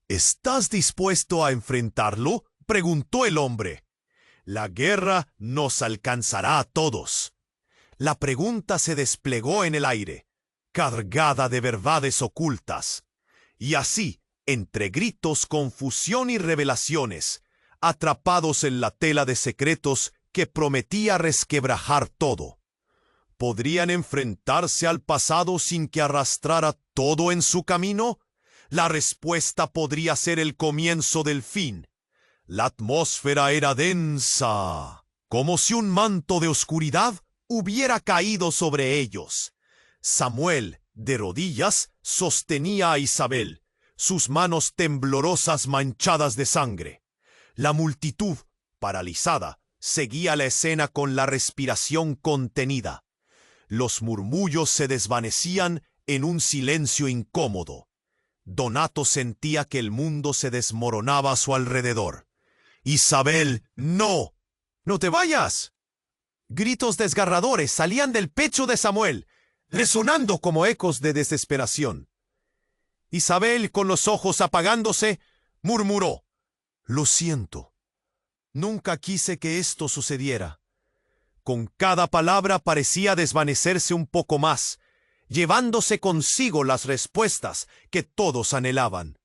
¿Estás dispuesto a enfrentarlo?, preguntó el hombre. La guerra nos alcanzará a todos. La pregunta se desplegó en el aire, cargada de verdades ocultas. Y así, entre gritos, confusión y revelaciones, atrapados en la tela de secretos que prometía resquebrajar todo, ¿podrían enfrentarse al pasado sin que arrastrara todo en su camino? La respuesta podría ser el comienzo del fin. La atmósfera era densa, como si un manto de oscuridad hubiera caído sobre ellos. Samuel, de rodillas, sostenía a Isabel, sus manos temblorosas manchadas de sangre. La multitud, paralizada, seguía la escena con la respiración contenida. Los murmullos se desvanecían en un silencio incómodo. Donato sentía que el mundo se desmoronaba a su alrededor. «Isabel, no. ¡No te vayas!». Gritos desgarradores salían del pecho de Samuel, resonando como ecos de desesperación. Isabel, con los ojos apagándose, murmuró: «Lo siento. Nunca quise que esto sucediera». Con cada palabra parecía desvanecerse un poco más, llevándose consigo las respuestas que todos anhelaban.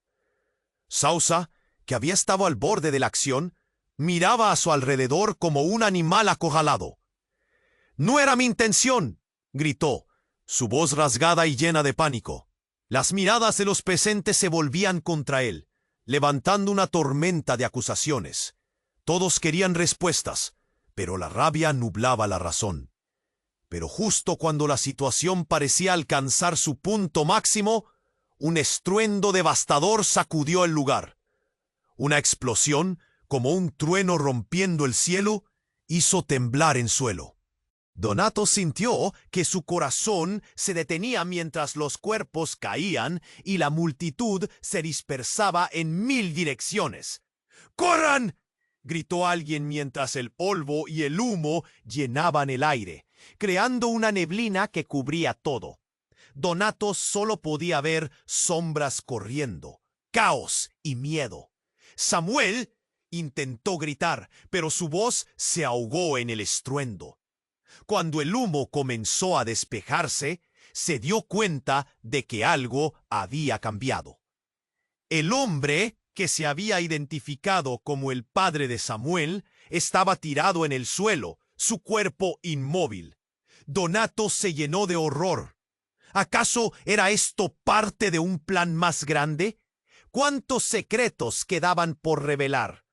Sausa, que había estado al borde de la acción, miraba a su alrededor como un animal acorralado. «No era mi intención», gritó, su voz rasgada y llena de pánico. Las miradas de los presentes se volvían contra él, levantando una tormenta de acusaciones. Todos querían respuestas, pero la rabia nublaba la razón. Pero justo cuando la situación parecía alcanzar su punto máximo, un estruendo devastador sacudió el lugar. Una explosión, como un trueno rompiendo el cielo, hizo temblar el suelo. Donato sintió que su corazón se detenía mientras los cuerpos caían y la multitud se dispersaba en 1000 direcciones. ¡Corran!, gritó alguien mientras el polvo y el humo llenaban el aire, creando una neblina que cubría todo. Donato solo podía ver sombras corriendo, caos y miedo. Samuel intentó gritar, pero su voz se ahogó en el estruendo. Cuando el humo comenzó a despejarse, se dio cuenta de que algo había cambiado. El hombre que se había identificado como el padre de Samuel estaba tirado en el suelo, su cuerpo inmóvil. Donato se llenó de horror. ¿Acaso era esto parte de un plan más grande? ¿Cuántos secretos quedaban por revelar?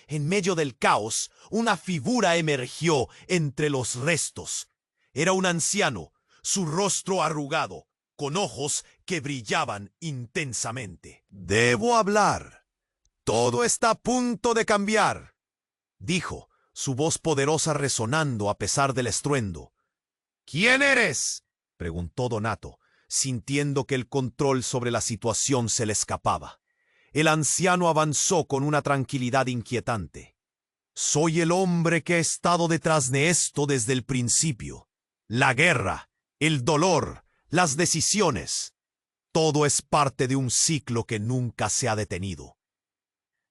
En medio del caos, una figura emergió entre los restos. Era un anciano, su rostro arrugado, con ojos que brillaban intensamente. «Debo hablar. Todo está a punto de cambiar», dijo, su voz poderosa resonando a pesar del estruendo. «¿Quién eres?», preguntó Donato, sintiendo que el control sobre la situación se le escapaba. El anciano avanzó con una tranquilidad inquietante. «Soy el hombre que ha estado detrás de esto desde el principio. La guerra, el dolor, las decisiones. Todo es parte de un ciclo que nunca se ha detenido».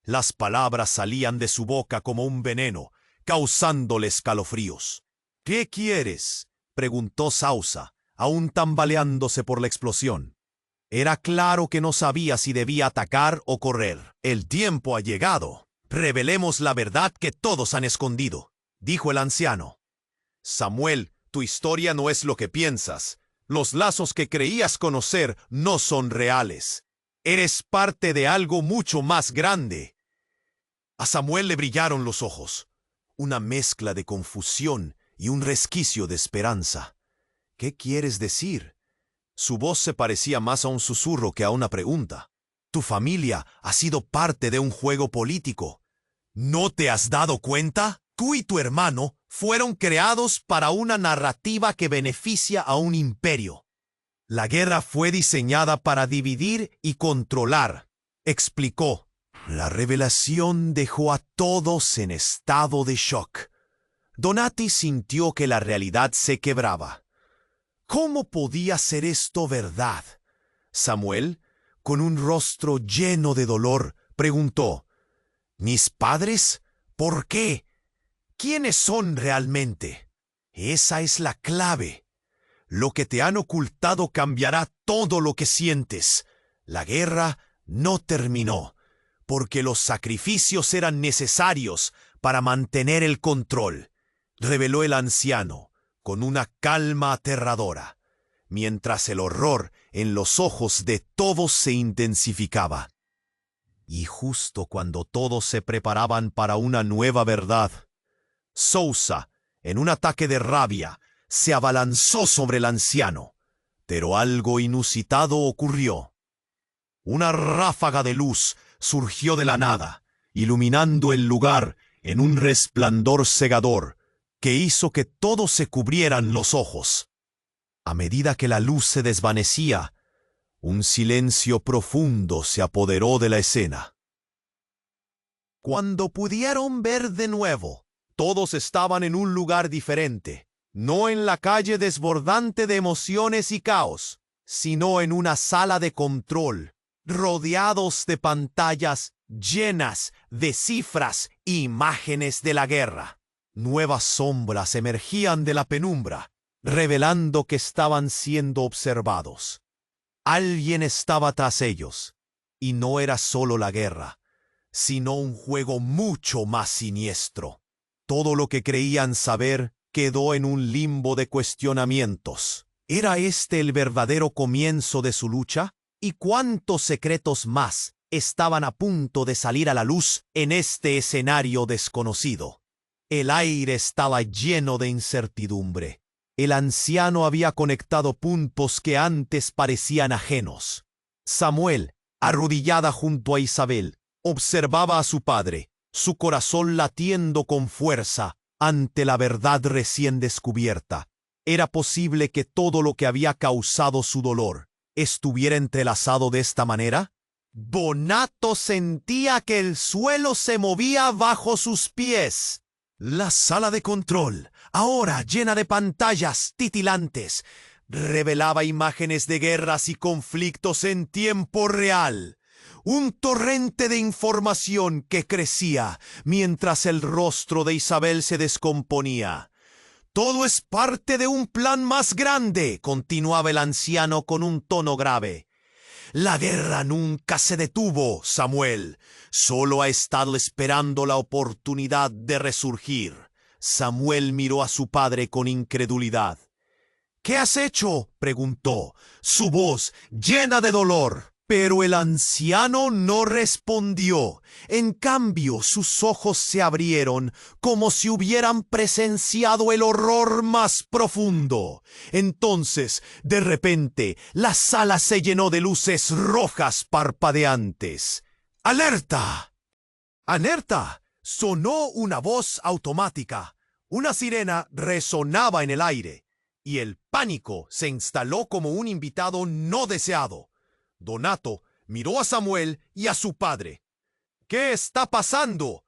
Las palabras salían de su boca como un veneno, causándole escalofríos. «¿Qué quieres?», preguntó Sausa, aún tambaleándose por la explosión. Era claro que no sabía si debía atacar o correr. «El tiempo ha llegado. Revelemos la verdad que todos han escondido», dijo el anciano. «Samuel, tu historia no es lo que piensas. Los lazos que creías conocer no son reales. Eres parte de algo mucho más grande». A Samuel le brillaron los ojos, una mezcla de confusión y un resquicio de esperanza. «¿Qué quieres decir?». Su voz se parecía más a un susurro que a una pregunta. «Tu familia ha sido parte de un juego político. ¿No te has dado cuenta?». Tú y tu hermano fueron creados para una narrativa que beneficia a un imperio. La guerra fue diseñada para dividir y controlar, explicó. La revelación dejó a todos en estado de shock. Donati sintió que la realidad se quebraba. ¿Cómo podía ser esto verdad? Samuel, con un rostro lleno de dolor, preguntó: ¿Mis padres? ¿Por qué? ¿Quiénes son realmente? Esa es la clave. Lo que te han ocultado cambiará todo lo que sientes. La guerra no terminó, porque los sacrificios eran necesarios para mantener el control, reveló el anciano, con una calma aterradora, mientras el horror en los ojos de todos se intensificaba. Y justo cuando todos se preparaban para una nueva verdad, Sousa, en un ataque de rabia, se abalanzó sobre el anciano. Pero algo inusitado ocurrió. Una ráfaga de luz surgió de la nada, iluminando el lugar en un resplandor cegador que hizo que todos se cubrieran los ojos. A medida que la luz se desvanecía, un silencio profundo se apoderó de la escena. Cuando pudieron ver de nuevo, todos estaban en un lugar diferente, no en la calle desbordante de emociones y caos, sino en una sala de control, rodeados de pantallas llenas de cifras e imágenes de la guerra. Nuevas sombras emergían de la penumbra, revelando que estaban siendo observados. Alguien estaba tras ellos, y no era solo la guerra, sino un juego mucho más siniestro. Todo lo que creían saber quedó en un limbo de cuestionamientos. ¿Era este el verdadero comienzo de su lucha? ¿Y cuántos secretos más estaban a punto de salir a la luz en este escenario desconocido? El aire estaba lleno de incertidumbre. El anciano había conectado puntos que antes parecían ajenos. Samuel, arrodillada junto a Isabel, observaba a su padre, su corazón latiendo con fuerza ante la verdad recién descubierta. ¿Era posible que todo lo que había causado su dolor estuviera entrelazado de esta manera? Donato sentía que el suelo se movía bajo sus pies. La sala de control, ahora llena de pantallas titilantes, revelaba imágenes de guerras y conflictos en tiempo real. Un torrente de información que crecía mientras el rostro de Isabel se descomponía. «Todo es parte de un plan más grande», continuaba el anciano con un tono grave. «La guerra nunca se detuvo, Samuel. Solo ha estado esperando la oportunidad de resurgir». Samuel miró a su padre con incredulidad. «¿Qué has hecho?», preguntó, su voz llena de dolor. Pero el anciano no respondió. En cambio, sus ojos se abrieron como si hubieran presenciado el horror más profundo. Entonces, de repente, la sala se llenó de luces rojas parpadeantes. ¡Alerta! ¡Alerta! Sonó una voz automática. Una sirena resonaba en el aire, y el pánico se instaló como un invitado no deseado. Donato miró a Samuel y a su padre. «¿Qué está pasando?».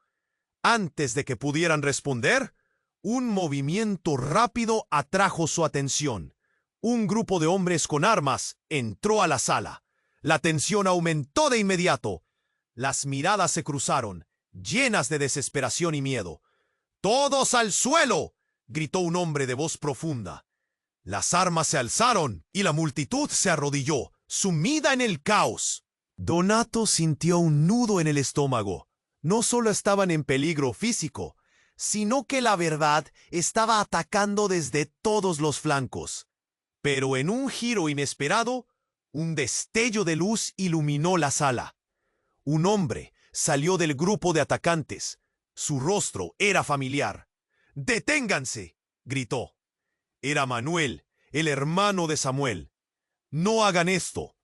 Antes de que pudieran responder, un movimiento rápido atrajo su atención. Un grupo de hombres con armas entró a la sala. La tensión aumentó de inmediato. Las miradas se cruzaron, llenas de desesperación y miedo. «¡Todos al suelo!», gritó un hombre de voz profunda. Las armas se alzaron y la multitud se arrodilló, sumida en el caos. Donato sintió un nudo en el estómago. No solo estaban en peligro físico, sino que la verdad estaba atacando desde todos los flancos. Pero en un giro inesperado, un destello de luz iluminó la sala. Un hombre salió del grupo de atacantes. Su rostro era familiar. «¡Deténganse!», gritó. Era Manuel, el hermano de Samuel. «No hagan esto».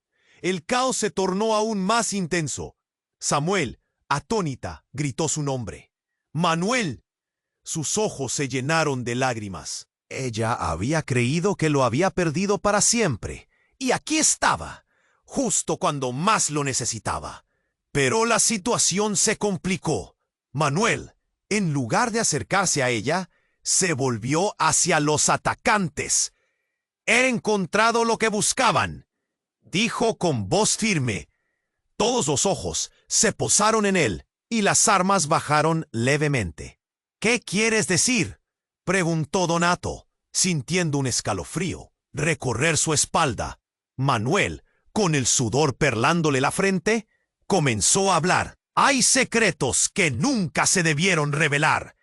El caos se tornó aún más intenso. Samuel, atónita, gritó su nombre. «¡Manuel!». Sus ojos se llenaron de lágrimas. Ella había creído que lo había perdido para siempre. Y aquí estaba, justo cuando más lo necesitaba. Pero la situación se complicó. Manuel, en lugar de acercarse a ella, se volvió hacia los atacantes. He encontrado lo que buscaban, dijo con voz firme. Todos los ojos se posaron en él y las armas bajaron levemente. ¿Qué quieres decir?, preguntó Donato, sintiendo un escalofrío recorrer su espalda. Manuel, con el sudor perlándole la frente, comenzó a hablar. Hay secretos que nunca se debieron revelar.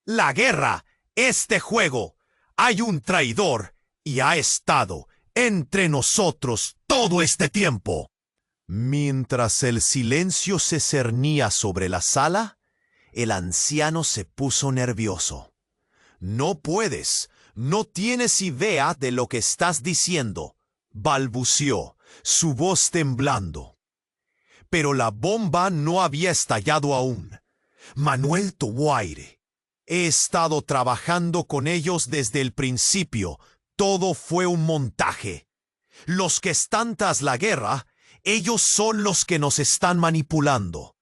La guerra, este juego. Hay un traidor y ha estado entre nosotros todo este tiempo. Mientras el silencio se cernía sobre la sala, el anciano se puso nervioso. No puedes, no tienes idea de lo que estás diciendo, balbuceó, su voz temblando. Pero la bomba no había estallado aún. Manuel tomó aire. He estado trabajando con ellos desde el principio. Todo fue un montaje. Los que están tras la guerra, ellos son los que nos están manipulando.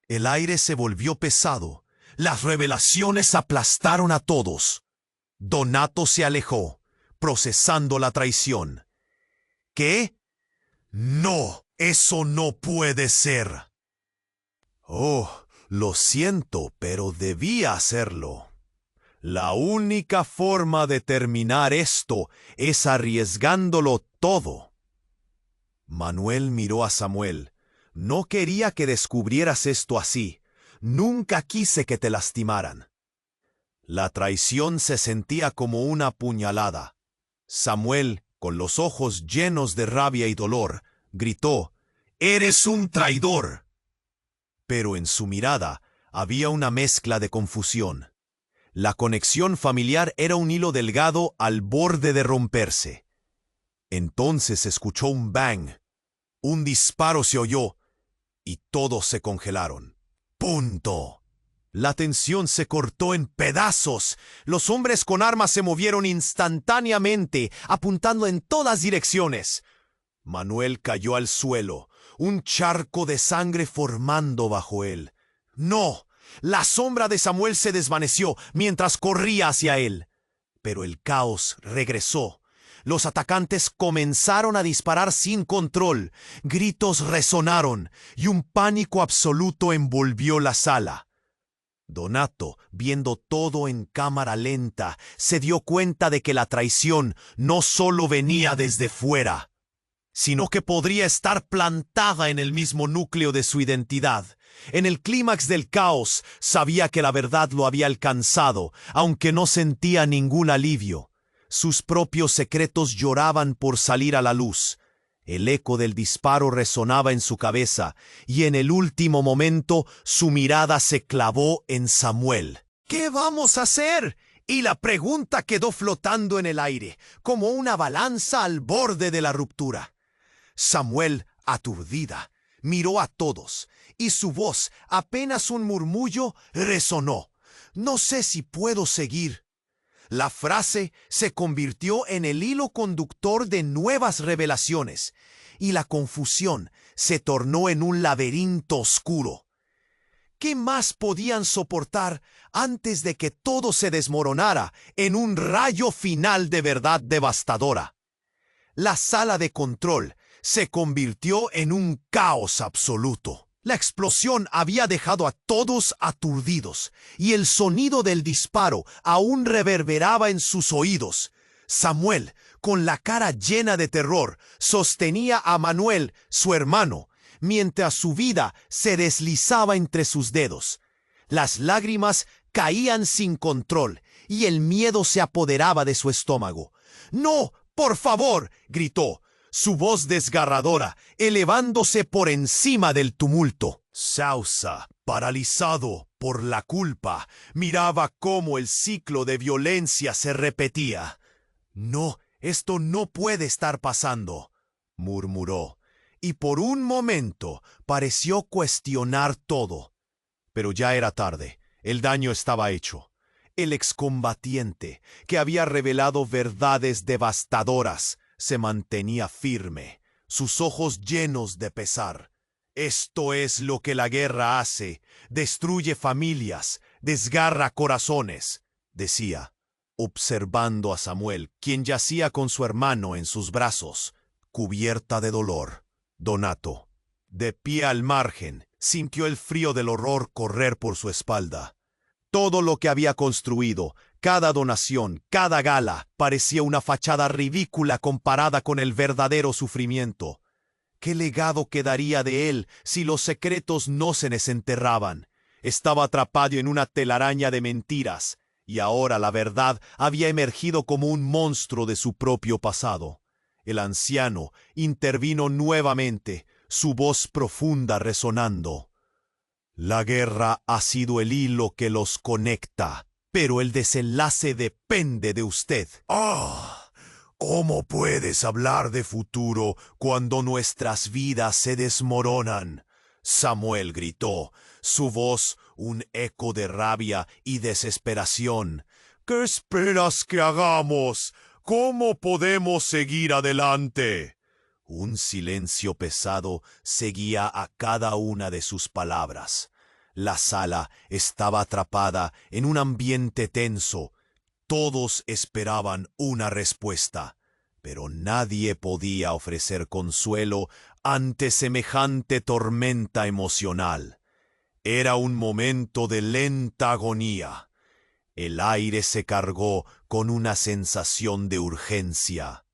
El aire se volvió pesado. Las revelaciones aplastaron a todos. Donato se alejó, procesando la traición. ¿Qué? No, eso no puede ser. Oh, lo siento, pero debía hacerlo. La única forma de terminar esto es arriesgándolo todo. Manuel miró a Samuel. No quería que descubrieras esto así. Nunca quise que te lastimaran. La traición se sentía como una puñalada. Samuel, con los ojos llenos de rabia y dolor, gritó: «¡Eres un traidor!». Pero en su mirada había una mezcla de confusión. La conexión familiar era un hilo delgado al borde de romperse. Entonces escuchó un bang. Un disparo se oyó y todos se congelaron. ¡Punto! La tensión se cortó en pedazos. Los hombres con armas se movieron instantáneamente, apuntando en todas direcciones. Manuel cayó al suelo, un charco de sangre formando bajo él. ¡No! La sombra de Samuel se desvaneció mientras corría hacia él. Pero el caos regresó. Los atacantes comenzaron a disparar sin control. Gritos resonaron y un pánico absoluto envolvió la sala. Donato, viendo todo en cámara lenta, se dio cuenta de que la traición no solo venía desde fuera, sino que podría estar plantada en el mismo núcleo de su identidad. En el clímax del caos, sabía que la verdad lo había alcanzado, aunque no sentía ningún alivio. Sus propios secretos lloraban por salir a la luz. El eco del disparo resonaba en su cabeza, y en el último momento su mirada se clavó en Samuel. ¿Qué vamos a hacer? Y la pregunta quedó flotando en el aire, como una balanza al borde de la ruptura. Samuel, aturdida, miró a todos, y su voz, apenas un murmullo, resonó. «No sé si puedo seguir». La frase se convirtió en el hilo conductor de nuevas revelaciones, y la confusión se tornó en un laberinto oscuro. ¿Qué más podían soportar antes de que todo se desmoronara en un rayo final de verdad devastadora? La sala de control se convirtió en un caos absoluto. La explosión había dejado a todos aturdidos, y el sonido del disparo aún reverberaba en sus oídos. Samuel, con la cara llena de terror, sostenía a Manuel, su hermano, mientras su vida se deslizaba entre sus dedos. Las lágrimas caían sin control, y el miedo se apoderaba de su estómago. «¡No, por favor!», gritó, su voz desgarradora, elevándose por encima del tumulto. Sousa, paralizado por la culpa, miraba cómo el ciclo de violencia se repetía. «No, esto no puede estar pasando», murmuró, y por un momento pareció cuestionar todo. Pero ya era tarde, el daño estaba hecho. El excombatiente, que había revelado verdades devastadoras, se mantenía firme, sus ojos llenos de pesar. Esto es lo que la guerra hace: destruye familias, desgarra corazones, decía, observando a Samuel, quien yacía con su hermano en sus brazos, cubierta de dolor. Donato, de pie al margen, sintió el frío del horror correr por su espalda. Todo lo que había construido, cada donación, cada gala, parecía una fachada ridícula comparada con el verdadero sufrimiento. ¿Qué legado quedaría de él si los secretos no se desenterraban? Estaba atrapado en una telaraña de mentiras, y ahora la verdad había emergido como un monstruo de su propio pasado. El anciano intervino nuevamente, su voz profunda resonando. La guerra ha sido el hilo que los conecta, pero el desenlace depende de usted. ¡Ah! ¿Cómo puedes hablar de futuro cuando nuestras vidas se desmoronan? Samuel gritó, su voz un eco de rabia y desesperación. ¿Qué esperas que hagamos? ¿Cómo podemos seguir adelante? Un silencio pesado seguía a cada una de sus palabras. La sala estaba atrapada en un ambiente tenso. Todos esperaban una respuesta, pero nadie podía ofrecer consuelo ante semejante tormenta emocional. Era un momento de lenta agonía. El aire se cargó con una sensación de urgencia.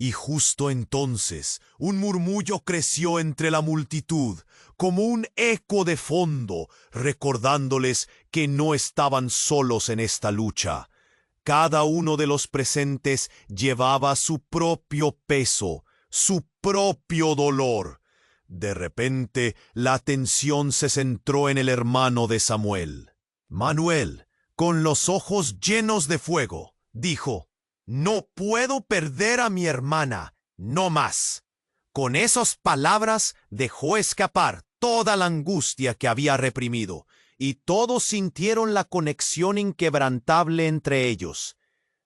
Y justo entonces un murmullo creció entre la multitud, como un eco de fondo, recordándoles que no estaban solos en esta lucha. Cada uno de los presentes llevaba su propio peso, su propio dolor. De repente, la atención se centró en el hermano de Samuel. Manuel, con los ojos llenos de fuego, dijo: «No puedo perder a mi hermana, no más». Con esas palabras dejó escapar toda la angustia que había reprimido, y todos sintieron la conexión inquebrantable entre ellos.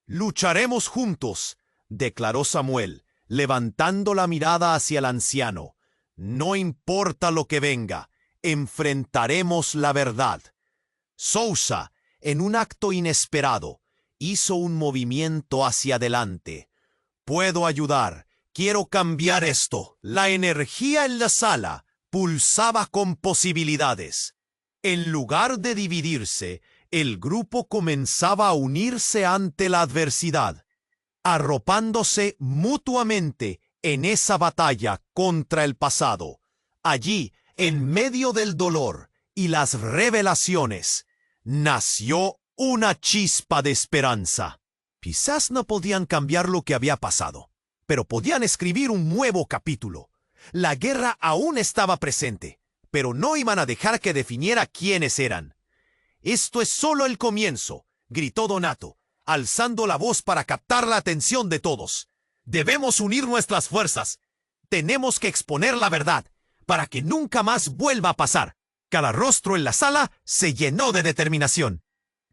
«Lucharemos juntos», declaró Samuel, levantando la mirada hacia el anciano. «No importa lo que venga, enfrentaremos la verdad». Sousa, en un acto inesperado, hizo un movimiento hacia adelante. «Puedo ayudar. Quiero cambiar esto». La energía en la sala pulsaba con posibilidades. En lugar de dividirse, el grupo comenzaba a unirse ante la adversidad, arropándose mutuamente en esa batalla contra el pasado. Allí, en medio del dolor y las revelaciones, nació una chispa de esperanza. Quizás no podían cambiar lo que había pasado, pero podían escribir un nuevo capítulo. La guerra aún estaba presente, pero no iban a dejar que definiera quiénes eran. «Esto es solo el comienzo», gritó Donato, alzando la voz para captar la atención de todos. «Debemos unir nuestras fuerzas. Tenemos que exponer la verdad, para que nunca más vuelva a pasar». Cada rostro en la sala se llenó de determinación.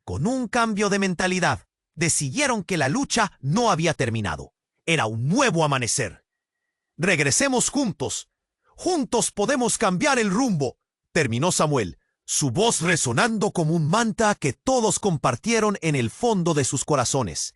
Con un cambio de mentalidad, decidieron que la lucha no había terminado. Era un nuevo amanecer. «Regresemos juntos. Juntos podemos cambiar el rumbo», terminó Samuel, su voz resonando como un mantra que todos compartieron en el fondo de sus corazones.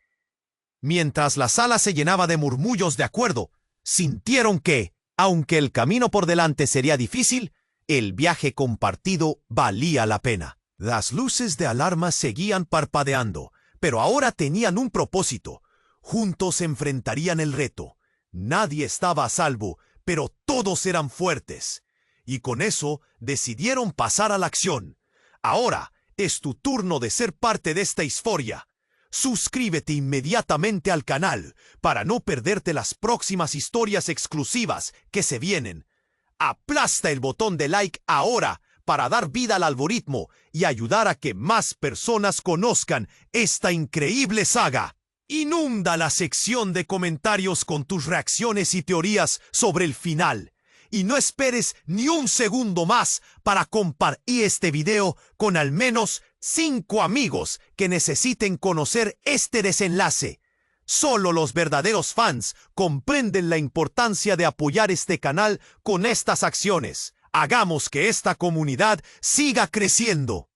Mientras la sala se llenaba de murmullos de acuerdo, sintieron que, aunque el camino por delante sería difícil, el viaje compartido valía la pena. Las luces de alarma seguían parpadeando, pero ahora tenían un propósito. Juntos enfrentarían el reto. Nadie estaba a salvo, pero todos eran fuertes. Y con eso decidieron pasar a la acción. Ahora es tu turno de ser parte de esta historia. Suscríbete inmediatamente al canal para no perderte las próximas historias exclusivas que se vienen. Aplasta el botón de like ahora para dar vida al algoritmo y ayudar a que más personas conozcan esta increíble saga. Inunda la sección de comentarios con tus reacciones y teorías sobre el final. Y no esperes ni un segundo más para compartir este video con al menos 5 amigos que necesiten conocer este desenlace. Solo los verdaderos fans comprenden la importancia de apoyar este canal con estas acciones. Hagamos que esta comunidad siga creciendo.